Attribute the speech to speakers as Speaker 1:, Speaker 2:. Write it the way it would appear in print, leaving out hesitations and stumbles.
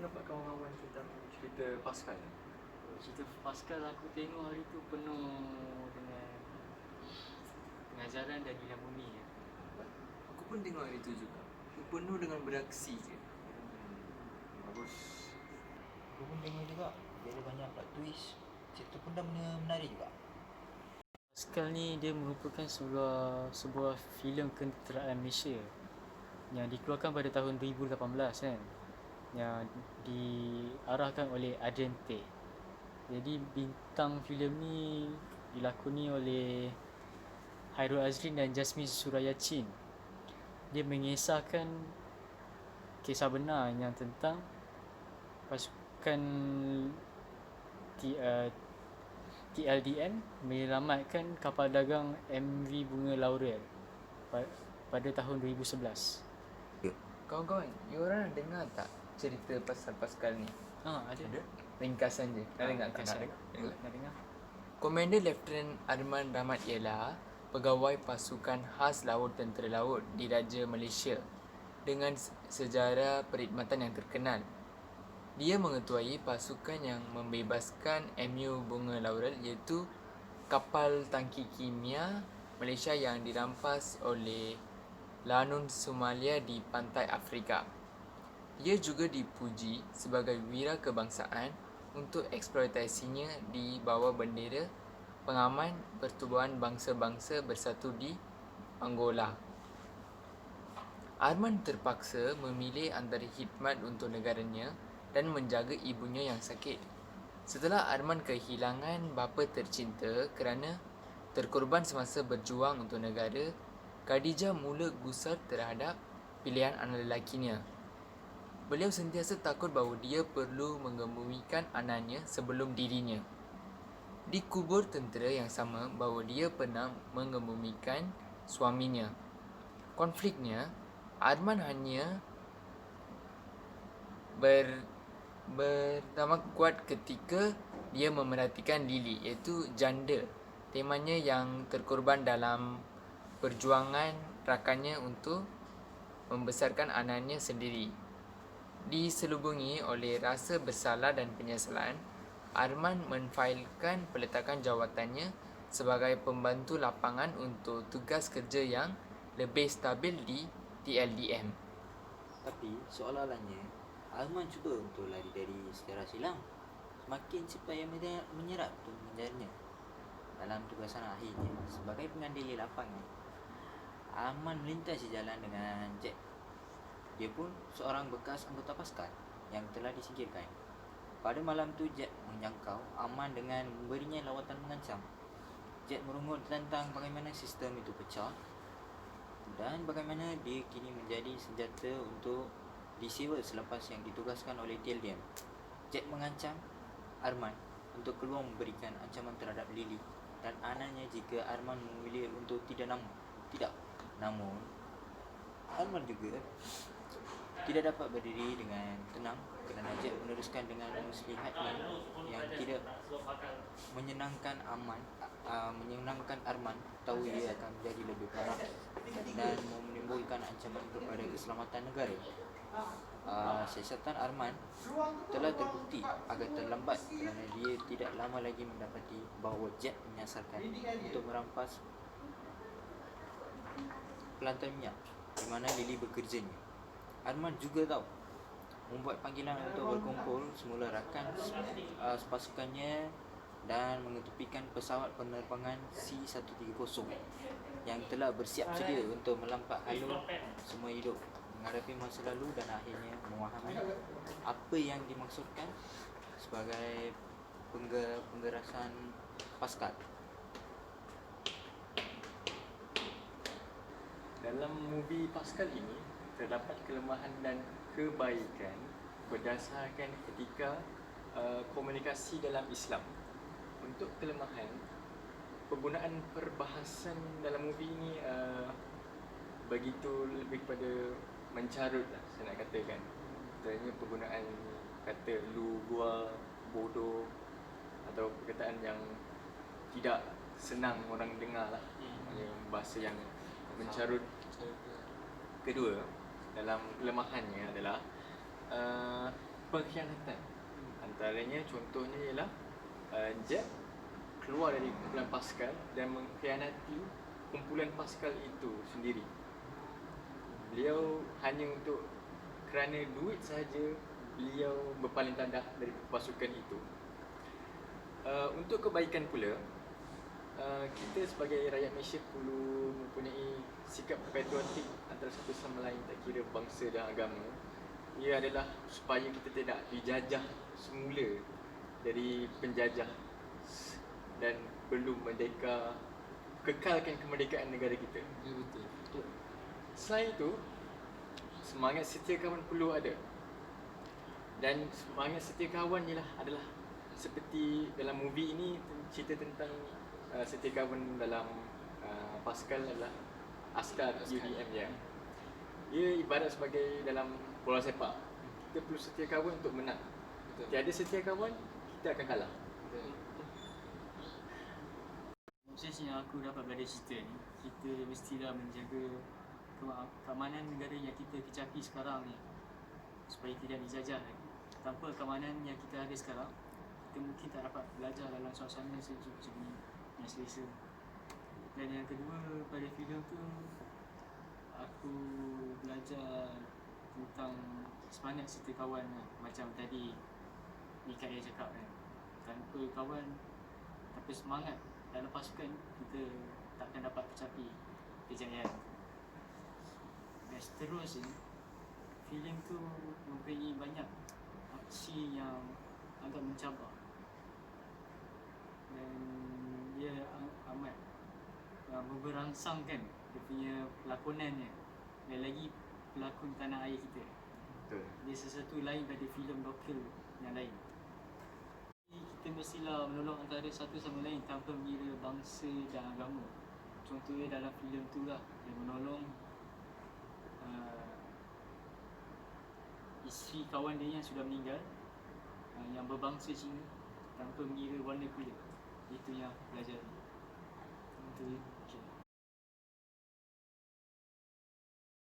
Speaker 1: pendapat kawan-kawan tentang cerita Pascal?
Speaker 2: Cerita Pascal aku tengok hari tu penuh dengan pengajaran dan nilai bumi ya.
Speaker 1: Aku pun tengok hari tu juga. Penuh dengan beraksi je.
Speaker 2: Bagus.
Speaker 3: Aku pun tengok juga. Dia ada banyak plot twist. Cerita pun dah menarik juga.
Speaker 2: Pascal ni dia merupakan sebuah filem kenderaan Malaysia yang dikeluarkan pada tahun 2018 kan, yang diarahkan oleh Adrian Tay. Jadi bintang filem ni dilakoni oleh Hairul Azrin dan Jasmine Surayachin. Dia mengisahkan kisah benar yang tentang pasukan TLDN menyelamatkan kapal dagang MV Bunga Laurel pada tahun 2011.
Speaker 1: Kawan-kawan, you orang dengar tak cerita pasal Pascal ni?
Speaker 2: Ada.
Speaker 1: Ringkasan je. Nak dengar tak?
Speaker 2: ringkasan.
Speaker 1: Nak dengar? Komander Lieutenant Arman Rahmat ialah pegawai pasukan khas laut tentera laut Diraja Malaysia dengan sejarah perkhidmatan yang terkenal. Dia mengetuai pasukan yang membebaskan MU Bunga Laurel, iaitu kapal tangki kimia Malaysia yang dirampas oleh Lanun Somalia di pantai Afrika. Dia juga dipuji sebagai wira kebangsaan untuk eksploitasinya di bawah bendera pengaman Pertubuhan Bangsa-Bangsa Bersatu di Angola. Arman terpaksa memilih antara khidmat untuk negaranya dan menjaga ibunya yang sakit. Setelah Arman kehilangan bapa tercinta kerana terkorban semasa berjuang untuk negara, Khadijah mula gusar terhadap pilihan anak lelakinya. Beliau sentiasa takut bahawa dia perlu mengemumikan anaknya sebelum dirinya. Dikubur tentera yang sama bahawa dia pernah mengemumikan suaminya. Konfliknya, Arman hanya bertambah kuat ketika dia memerhatikan Lily, iaitu janda temanya yang terkorban dalam perjuangan rakannya untuk membesarkan anaknya sendiri. Diselubungi oleh rasa bersalah dan penyesalan, Arman menfailkan peletakan jawatannya sebagai pembantu lapangan untuk tugas kerja yang lebih stabil di TLDM.
Speaker 3: Tapi soalannya, Arman cuba untuk lari dari sejarah silam. Semakin cepat ia menyerap untuk mengejarnya. Dalam tugasan akhirnya sebagai pengandil lapangan, Arman melintasi jalan dengan Jack. Dia pun seorang bekas anggota Pascal yang telah disingkirkan. Pada malam tu Jack menjangkau Arman dengan memberinya lawatan mengancam. Jack merungut tentang bagaimana sistem itu pecah dan bagaimana dia kini menjadi senjata untuk disewa selepas yang ditugaskan oleh TLDM. Jack mengancam Arman untuk keluar memberikan ancaman terhadap Lily dan anaknya jika Arman memilih untuk tidak. Namun Arman juga tidak dapat berdiri dengan tenang kerana Jack meneruskan dengan muslihatnya yang tidak menyenangkan Arman tahu ia akan menjadi lebih parah dan menimbulkan ancaman kepada keselamatan negara. Siasatan Arman telah terbukti agak terlambat kerana dia tidak lama lagi mendapati bahawa Jack menyasarkan untuk merampas pelantai minyak di mana Lily bekerjanya. Arman juga tahu membuat panggilan untuk berkumpul semula rakan pasukannya dan mengetepikan pesawat penerbangan C-130 yang telah bersiap sedia untuk melangkah alur semua hidup, menghadapi masa lalu dan akhirnya memahami apa yang dimaksudkan sebagai penggerasan Pascal.
Speaker 1: Dalam movie Pascal ini terdapat kelemahan dan kebaikan berdasarkan etika komunikasi dalam Islam. Untuk kelemahan, penggunaan perbahasan dalam movie ini begitu lebih kepada mencarut lah, saya nak katakan. Contohnya penggunaan kata lu, gua, bodoh atau perkataan yang tidak senang orang dengar lah. Bahasa yang mencarut. Kedua, dalam kelemahannya adalah pengkhianatan. Antaranya contohnya ialah Jack keluar dari kumpulan Pascal dan mengkhianati kumpulan Pascal itu sendiri. Beliau hanya untuk kerana duit sahaja beliau berpaling tandah dari pasukan itu. Untuk kebaikan pula, kita sebagai rakyat Malaysia perlu mempunyai sikap patriotik antara satu sama lain, tak kira bangsa dan agama. Ia adalah supaya kita tidak dijajah semula dari penjajah dan perlu merdeka, kekalkan kemerdekaan negara kita.
Speaker 2: Ya, betul.
Speaker 1: Selain itu, semangat setia kawan perlu ada. Dan semangat setia kawan adalah seperti dalam movie ini cerita tentang setia kawan dalam Pascal adalah askar UDM ya. Ia ibarat sebagai dalam bola sepak. Kita perlu setia kawan untuk menang.
Speaker 2: Betul.
Speaker 1: Tiada setia kawan, kita akan kalah.
Speaker 2: Proses yang aku dapat belajar cerita ni, kita mestilah menjaga keamanan negara yang kita kecapi sekarang ni supaya tidak dijajah lagi. Tanpa keamanan yang kita ada sekarang, kita mungkin tak dapat belajar dalam suasana sejuk macam ni yang selesa. Dan yang kedua, pada filem tu aku belajar tentang semangat setia kawan lah. Macam tadi Mika yang cakap kan, tanpa kawan, tanpa semangat dalam pasukan, kita takkan dapat mencapai kejayaan. Dan seterusnya, filem tu mempunyai banyak aksi yang agak mencabar dan dia amat memberangsangkan dia punya pelakonannya, dan lagi pelakon tanah air kita.
Speaker 1: Betul.
Speaker 2: Dia sesuatu lain pada filem lokal yang lain. Kita mestilah menolong antara satu sama lain tanpa mengira bangsa dan agama. Contohnya dalam filem tu lah, dia menolong isteri kawan dia yang sudah meninggal, yang berbangsa Cina, tanpa mengira warna kulit. Itu yang aku pelajari. Itu